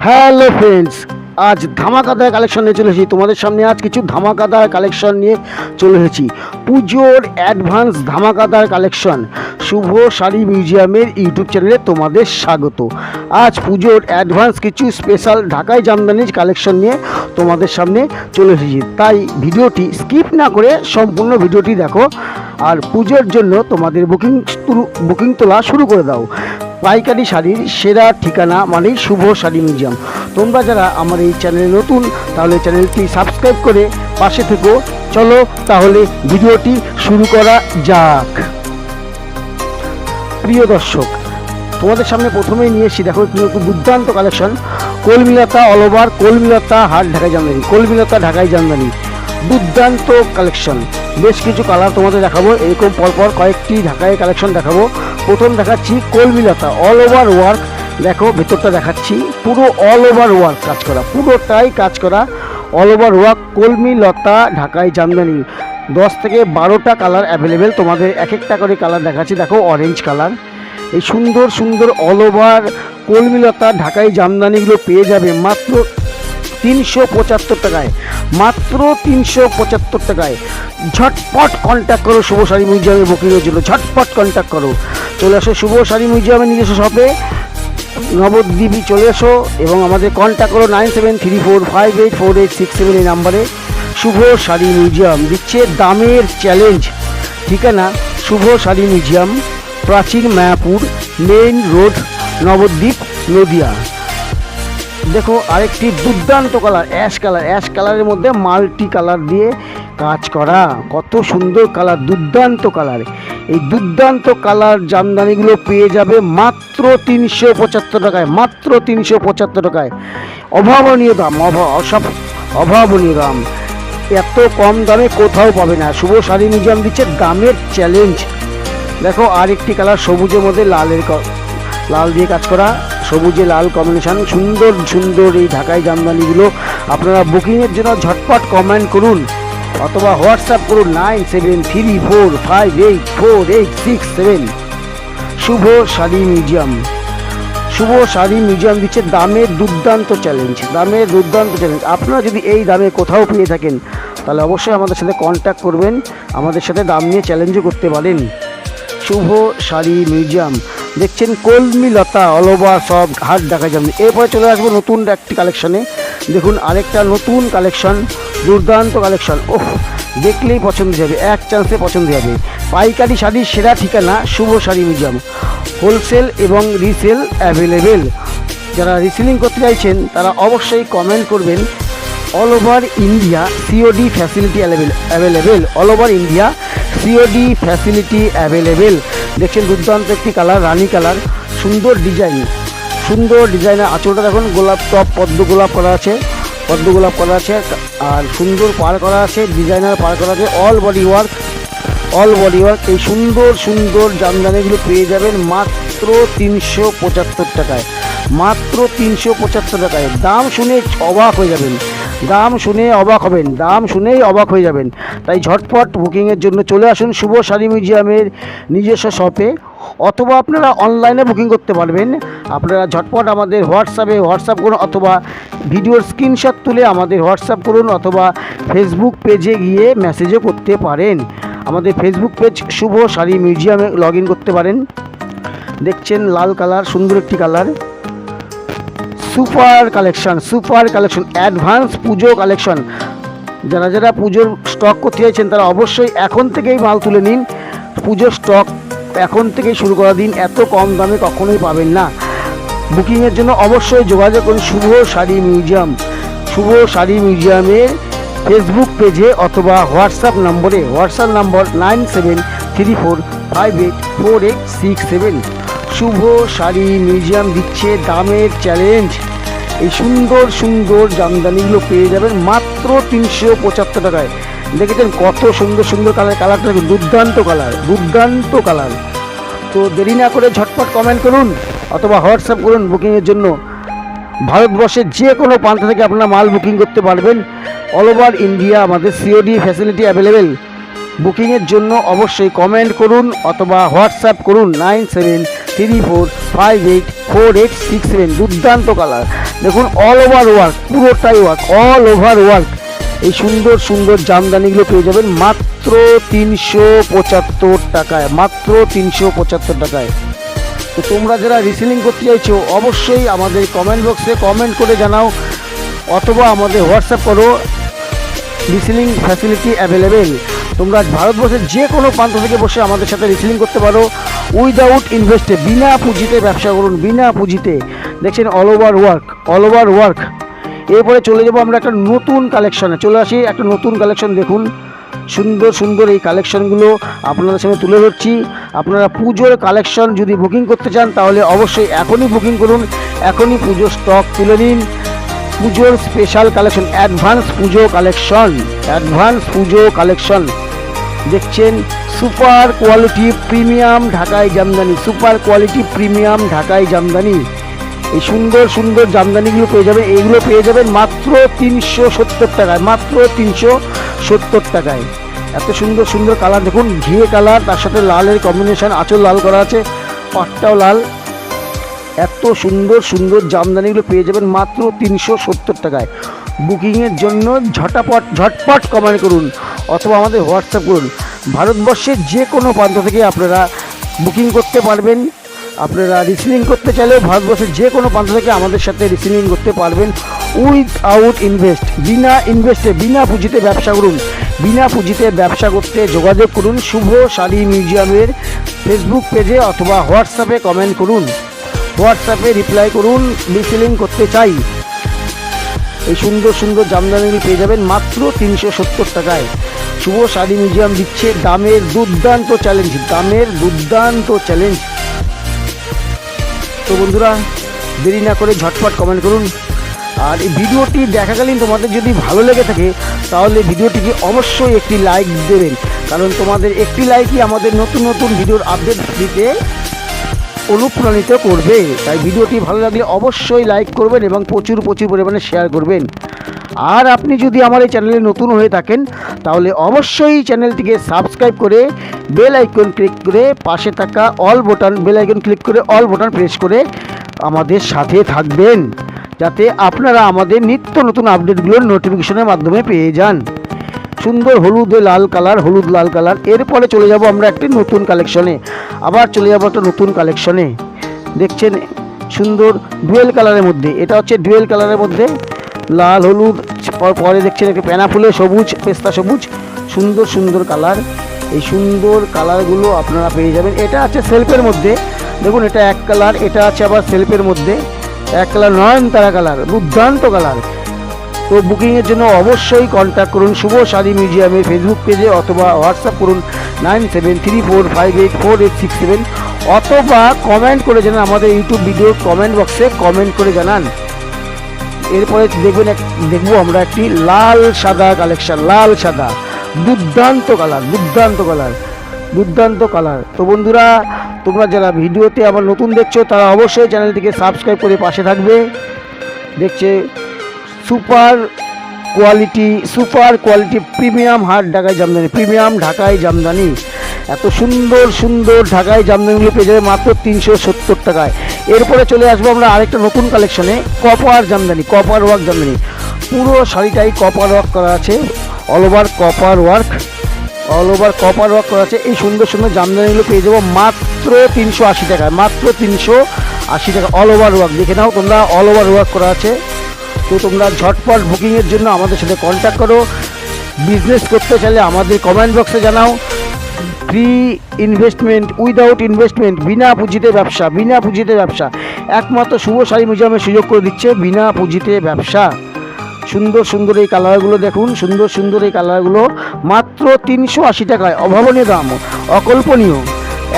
Hello friends, আজ ধামাকাদার collection নিয়ে চলে এসেছি তোমাদের সামনে। আজ কিছু ধামাকাদার কালেকশন নিয়ে চলে এসেছি। পুজোর অ্যাডভান্স ধামাকাদার কালেকশন। শুভ শাড়ি মিউজিয়ামের ইউটিউব চ্যানেলে তোমাদের স্বাগত। আজ পুজোর অ্যাডভান্স কিছু স্পেশাল ঢাকাই জামদানির কালেকশন নিয়ে তোমাদের সামনে চলে এসেছি, তাই ভিডিওটি স্কিপ না করে সম্পূর্ণ ভিডিওটি দেখো আর পুজোর জন্য তোমাদের বুকিং তোলা শুরু করে দাও। পাইকারি শাড়ির সেরা ঠিকানা মানেই শুভ শাড়ি মিউজিয়াম। তোমরা যারা আমার এই চ্যানেলে নতুন, তাহলে চ্যানেলটি সাবস্ক্রাইব করে পাশে থেকো। চলো তাহলে ভিডিওটি শুরু করা যাক। প্রিয় দর্শক, তোমাদের সামনে প্রথমেই নিয়ে এসেছি, দেখো একটু দুর্দান্ত কালেকশন। কলমিলতা অল ওভার, কলমিলতা হাট ঢাকাই জামদানি, কলমিলতা ঢাকাই জামদানি, দুর্দান্ত কালেকশন। বেশ কিছু কালার তোমাদের দেখাবো, এরকম পরপর কয়েকটি ঢাকাই কালেকশন দেখাবো। প্রথম দেখাচ্ছি কলমিলতা অল ওভার ওয়ার্ক। দেখো ভেতরটা দেখাচ্ছি, পুরো অল ওভার ওয়ার্ক কাজ করা, পুরোটাই কাজ করা অল ওভার ওয়ার্ক। কলমিলতা ঢাকাই জামদানি 10 থেকে 12টা কালার অ্যাভেলেবেল, তোমাদের এক একটা করে কালার দেখাচ্ছি। দেখো অরেঞ্জ কালার, এই সুন্দর সুন্দর অল ওভার কলমিলতা ঢাকাই জামদানিগুলো পেয়ে যাবে মাত্র 375 টাকায়, মাত্র 375 টাকায়। ঝটপট কন্ট্যাক্ট করো শুভ শাড়ি মিউজিয়ামের বুকিংয়ের জন্য, ঝটপট কন্ট্যাক্ট করো। চলে আসো শুভ শাড়ি মিউজিয়ামের নিজস্ব শপে নবদ্বীপে চলে এসো এবং আমাদের কন্ট্যাক্ট করো 9734584867 এই নাম্বারে। শুভ শাড়ি মিউজিয়াম দিচ্ছে দামের চ্যালেঞ্জ। ঠিকানা শুভ শাড়ি মিউজিয়াম, প্রাচীন মায়াপুর মেইন রোড, নবদ্বীপ, নদিয়া। দেখো আরেকটি দুর্দান্ত কালার, অ্যাশ কালার, অ্যাশ কালারের মধ্যে মাল্টি কালার দিয়ে কাজ করা, কত সুন্দর কালার, দুর্দান্ত কালার। এই দুর্দান্ত কালার জামদানিগুলো পেয়ে যাবে মাত্র 375 টাকায়, মাত্র 375 টাকায়। অভাবনীয় দাম, অভাবনীয় দাম, এত কম দামে কোথাও পাবে না। শুভ শাড়ি মিউজিয়াম দিচ্ছে দামের চ্যালেঞ্জ। দেখো আরেকটি কালার সবুজের মধ্যে লাল দিয়ে কাজ করা, সবুজে লাল কম্বিনেশন, সুন্দর সুন্দর এই ঢাকাই জামদানিগুলো আপনারা বুকিংয়ের জন্য ঝটপট কমেন্ট করুন অথবা হোয়াটসঅ্যাপ করুন 9734584867। শুভ শাড়ি মিউজিয়াম, শুভ শাড়ি মিউজিয়াম দিচ্ছে দামের দুর্দান্ত চ্যালেঞ্জ, দামের দুর্দান্ত চ্যালেঞ্জ। আপনারা যদি এই দামে কোথাও পেয়ে থাকেন তাহলে অবশ্যই আমাদের সাথে কন্ট্যাক্ট করবেন, আমাদের সাথে দাম নিয়ে চ্যালেঞ্জও করতে পারেন। শুভ শাড়ি মিউজিয়াম দেখছেন কলমিলতা অল ওভার সব হাট দেখা যাবে। এরপরে চলে আসবো নতুন একটি কালেকশনে। দেখুন আরেকটা নতুন কালেকশন, দুর্দান্ত কালেকশন। ওহ, দেখলেই পছন্দ হবে, এক চান্সে পছন্দ হবে। পাইকারি শাড়ির সেরা ঠিকানা শুভ শাড়ি মিউজিয়াম, হোলসেল এবং রিসেল অ্যাভেলেবেল। যারা রিসেলিং করতে চাইছেন তারা অবশ্যই কমেন্ট করবেন। All over India COD facility available, all over India COD facility available. দেখছেন দুর্দান্ত একটি কালার, রানি কালার, সুন্দর ডিজাইন, সুন্দর ডিজাইনের আঁচলটা দেখুন গোলাপ টপ পদ্ম গোলাপ করা আছে, পদ্ম গোলাপ করা আছে আর সুন্দর পার করা আছে, ডিজাইনার পার করা আছে। All body work, all body work. এই সুন্দর সুন্দর জামদানিগুলো পেয়ে যাবেন মাত্র 375 টাকায়, মাত্র 375 টাকায়। দাম শুনে অবাক হয়ে যাবেন, দাম শুনে অবাক হবেন, দাম শুনেই অবাক হয়ে যাবেন। তাই ঝটপট বুকিংয়ের জন্য চলে আসুন শুভ শাড়ি মিউজিয়ামের নিজস্ব শপে, অথবা আপনারা অনলাইনে বুকিং করতে পারবেন। আপনারা ঝটপট আমাদের হোয়াটসঅ্যাপ করুন অথবা ভিডিওর স্ক্রিনশট তুলে আমাদের হোয়াটসঅ্যাপ করুন অথবা ফেসবুক পেজে গিয়ে মেসেজও করতে পারেন। আমাদের ফেসবুক পেজ শুভ শাড়ি মিউজিয়ামে লগ ইন করতে পারেন। দেখছেন লাল কালার, সুন্দর একটি colour, super collection, super collection, advance পুজো কালেকশন। যারা যারা পুজোর স্টক করতে চাইছেন তারা অবশ্যই এখন থেকেই মাল তুলে নিন। পুজোর স্টক এখন থেকেই শুরু করা দিন, এত কম দামে কখনোই পাবেন না। বুকিংয়ের জন্য অবশ্যই যোগাযোগ করুন শুভ শাড়ি মিউজিয়াম, শুভ শাড়ি মিউজিয়ামের ফেসবুক পেজে অথবা হোয়াটসঅ্যাপ নম্বরে, হোয়াটসঅ্যাপ নম্বর 9734584867। শুভ শাড়ি মিউজিয়াম দিচ্ছে দামের চ্যালেঞ্জ। এই সুন্দর সুন্দর জামদানিগুলো পেয়ে যাবেন মাত্র 375 টাকায়। দেখেছেন কত সুন্দর সুন্দর কালার, কালারটা দুর্দান্ত কালার, দুর্দান্ত কালার। তো দেরি না করে ঝটপট কমেন্ট করুন অথবা হোয়াটসঅ্যাপ করুন বুকিংয়ের জন্য। ভারতবর্ষের যে কোনো প্রান্ত থেকে আপনারা মাল বুকিং করতে পারবেন। অল ওভার ইন্ডিয়া আমাদের সিওডি ফ্যাসিলিটি অ্যাভেলেবেল। বুকিংয়ের জন্য অবশ্যই কমেন্ট করুন অথবা হোয়াটসঅ্যাপ করুন 9734584867। 94584867। দুর্দান্ত কালার, দেখুন অল ওভার ওয়ার্ক, পুরোটাই ওয়ার্ক, অল ওভার ওয়ার্ক। এই সুন্দর সুন্দর জামদানিগুলো পেয়ে যাবেন মাত্র 375 টাকায়, মাত্র 375 টাকায়। তো তোমরা যারা রিসেলিং করতে চাইছো অবশ্যই আমাদের কমেন্ট বক্সে কমেন্ট করে জানাও, অথবা আমাদের হোয়াটসঅ্যাপ করো। Reselling facility available. তোমরা ভারতবর্ষের যে কোনো প্রান্ত থেকে বসে আমাদের সাথে রিসেলিং করতে পারো উইদাউট ইনভেস্টে, বিনা পুঁজিতে ব্যবসা করুন, বিনা পুঁজিতে। দেখছেন all over work, all over work. এরপরে চলে যাবো আমরা একটা নতুন কালেকশনে, চলে আসি একটা নতুন কালেকশন। দেখুন সুন্দর সুন্দর এই কালেকশনগুলো আপনাদের সামনে তুলে ধরছি। আপনারা পুজোর কালেকশন যদি বুকিং করতে চান তাহলে অবশ্যই এখনই বুকিং করুন, এখনই পুজোর স্টক তুলে নিন। পুজোর স্পেশাল কালেকশন, অ্যাডভান্স পুজো কালেকশন, অ্যাডভান্স পুজো কালেকশন। দেখছেন সুপার কোয়ালিটি প্রিমিয়াম ঢাকাই জামদানি, সুপার কোয়ালিটি প্রিমিয়াম ঢাকাই জামদানি। এই সুন্দর সুন্দর জামদানিগুলো পেয়ে যাবেন, এইগুলো পেয়ে যাবেন মাত্র 370 টাকায়, মাত্র 370 টাকায়। এত সুন্দর সুন্দর কালার দেখুন, ঘিয়ে কালার, তার সাথে লালের কম্বিনেশন, আঁচল লাল করা আছে, পাটটাও লাল। এত সুন্দর সুন্দর জামদানিগুলো পেয়ে যাবেন মাত্র 370 টাকায়। বুকিংয়ের জন্য ঝটপট কমেন্ট করুন অথবা আমাদের হোয়াটসঅ্যাপ করুন। ভারতবর্ষের যে কোনো প্রান্ত থেকে আপনারা বুকিং করতে পারবেন। আপনারা রিসেলিং করতে চাইলেও ভারতবর্ষের যে কোনো প্রান্ত থেকে আমাদের সাথে রিসেলিং করতে পারবেন উইথআউট ইনভেস্ট, বিনা ইনভেস্টে, বিনা পুঁজিতে ব্যবসা করুন। বিনা পুঁজিতে ব্যবসা করতে যোগাযোগ করুন শুভ শাড়ি মিউজিয়ামের ফেসবুক পেজে অথবা হোয়াটসঅ্যাপে কমেন্ট করুন, হোয়াটসঅ্যাপে রিপ্লাই করুন, রিসেলিং করতে চাই। এই সুন্দর সুন্দর জামদানিগুলি পেয়ে যাবেন মাত্র 370 টাকায়। শুভ শাড়ি মিউজিয়াম দিচ্ছে দামের দুর্দান্ত চ্যালেঞ্জ, দামের দুর্দান্ত চ্যালেঞ্জ। তো বন্ধুরা দেরি না করে ঝটপট কমেন্ট করুন। আর এই ভিডিওটি দেখাকালীন তোমাদের যদি ভালো লেগে থাকে তাহলে ভিডিওটিকে অবশ্যই একটি লাইক দেবেন, কারণ তোমাদের একটি লাইকই আমাদের নতুন নতুন ভিডিওর আপডেট দিতে অনুপ্রাণিত করবে। তাই ভিডিওটি ভালো লাগলে অবশ্যই লাইক করবেন এবং প্রচুর পরিমাণে শেয়ার করবেন। আর আপনি যদি আমার এই চ্যানেলে নতুন হয়ে থাকেন তাহলে অবশ্যই চ্যানেলটিকে সাবস্ক্রাইব করে বেল আইকন ক্লিক করে পাশে থাকা all button, bell icon click করে অল বাটন প্রেস করে আমাদের সাথে থাকবেন, যাতে আপনারা আমাদের নিত্য নতুন আপডেটগুলোর নোটিফিকেশনের মাধ্যমে পেয়ে যান। সুন্দর হলুদ লাল কালার, হলুদ লাল কালার। এরপরে চলে যাব আমরা একটি নতুন কালেকশনে, আবার চলে যাব একটা নতুন কালেকশনে। দেখছেন সুন্দর ডুয়েল কালারের মধ্যে, এটা হচ্ছে ডুয়েল কালারের মধ্যে লাল হলুদ, পরে দেখছেন একটি পেনা ফুলে সবুজ, পেস্তা সবুজ, সুন্দর সুন্দর কালার। এই সুন্দর কালারগুলো আপনারা পেয়ে যাবেন। এটা আছে সেলফের মধ্যে, দেখুন এটা এক কালার, এটা আছে আবার সেলফের মধ্যে এক কালার, নয়নতারা কালার, দুর্দান্ত কালার। তো বুকিংয়ের জন্য অবশ্যই কন্ট্যাক্ট করুন শুভ শাড়ি মিউজিয়ামের ফেসবুক পেজে অথবা হোয়াটসঅ্যাপ করুন 9734584867 অথবা কমেন্ট করে জানান আমাদের ইউটিউব ভিডিও কমেন্ট বক্সে কমেন্ট করে জানান। এরপরে দেখবো আমরা একটি লাল সাদা কালেকশন, লাল সাদা, দুর্দান্ত কালার, দুর্দান্ত কালার, দুর্দান্ত কালার। তো বন্ধুরা তোমরা যারা ভিডিওতে আবার নতুন দেখছো তারা অবশ্যই চ্যানেলটিকে সাবস্ক্রাইব করে পাশে থাকবে। দেখছে সুপার কোয়ালিটি প্রিমিয়াম হাট ঢাকাই জামদানি, প্রিমিয়াম ঢাকাই জামদানি। এত সুন্দর সুন্দর ঢাকাই জামদানিগুলো পেয়ে যাবে মাত্র 370 টাকায়। এরপরে চলে আসবো আমরা আরেকটা নতুন কালেকশনে, copper Jamdani, copper work Jamdani. পুরো শাড়িটাই কপার ওয়ার্ক করা আছে, all over copper work, all over copper work করা আছে। এই সুন্দর সুন্দর জামদানিগুলো পেয়ে যাবো মাত্র 380 টাকায়, মাত্র 380 টাকা। অল ওভার ওয়ার্ক দেখে নাও তোমরা, অল ওভার ওয়ার্ক করা আছে। তো তোমরা ঝটপট বুকিংয়ের জন্য আমাদের সাথে কন্ট্যাক্ট করো। বিজনেস করতে চাইলে আমাদের কমেন্ট বক্সে জানাও। ফ্রি ইনভেস্টমেন্ট, উইদাউট ইনভেস্টমেন্ট, বিনা পুঁজিতে ব্যবসা, বিনা পুঁজিতে ব্যবসা। একমাত্র শুভ শাড়ি মিউজিয়ামের সুযোগ করে দিচ্ছে বিনা পুঁজিতে ব্যবসা। সুন্দর সুন্দর এই কালারগুলো দেখুন, সুন্দর সুন্দর এই কালারগুলো মাত্র 380 টাকায়, অভাবনীয় দাম, অকল্পনীয়।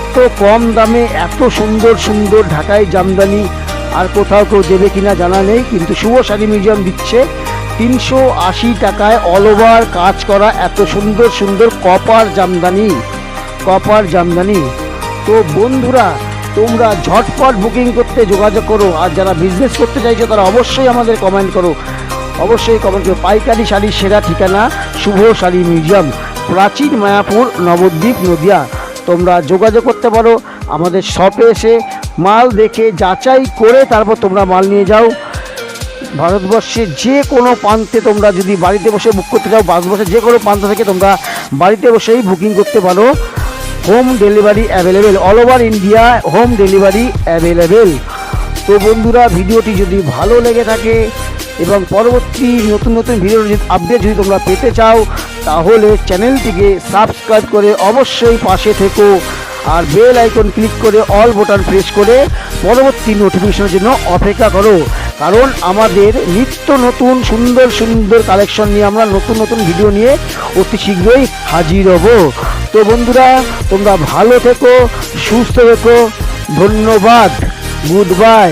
এত কম দামে এত সুন্দর সুন্দর ঢাকাই জামদানি আর কোথাও কেউ দেবে কিনা জানা নেই, কিন্তু শুভ শাড়ি মিউজিয়াম দিচ্ছে 380 টাকায় অল ওভার কাজ করা এত সুন্দর সুন্দর কপার জামদানি, কপার জামদানি। তো বন্ধুরা তোমরা ঝটপট বুকিং করতে যোগাযোগ করো। আর যারা বিজনেস করতে চাইছো তারা অবশ্যই আমাদের কমেন্ট করো, অবশ্যই কমেন্ট করো। পাইকারি শাড়ির সেরা ঠিকানা শুভ শাড়ি মিউজিয়াম, প্রাচীন মায়াপুর, নবদ্বীপ, নদিয়া। তোমরা যোগাযোগ করতে পারো আমাদের শপে এসে, মাল দেখে যাচাই করে তারপর তোমরা মাল নিয়ে যাও। ভারতবর্ষের যে কোনো প্রান্তে তোমরা যদি বাড়িতে বসে বুক করতে চাও, ভারতবর্ষের যে কোনো প্রান্ত থেকে তোমরা বাড়িতে বসেই বুকিং করতে পারো। Home delivery available, all over India home delivery available. তো বন্ধুরা, ভিডিওটি যদি ভালো লেগে থাকে এবং পরবর্তী নতুন নতুন ভিডিওর আপডেট যদি তোমরা পেতে চাও, তাহলে চ্যানেলটিকে সাবস্ক্রাইব করে অবশ্যই পাশে থেকো, আর বেল আইকন ক্লিক করে অল বোতাম প্রেস করে পরবর্তী নোটিফিকেশনের জন্য অপেক্ষা করো। কারণ আমাদের নিত্য নতুন সুন্দর সুন্দর কালেকশন নিয়ে আমরা নতুন নতুন ভিডিও নিয়ে অতি শীঘ্রই হাজির হব। তো বন্ধুরা, তোমরা ভালো থেকো, সুস্থ থেকো, ধন্যবাদ, গুড বাই।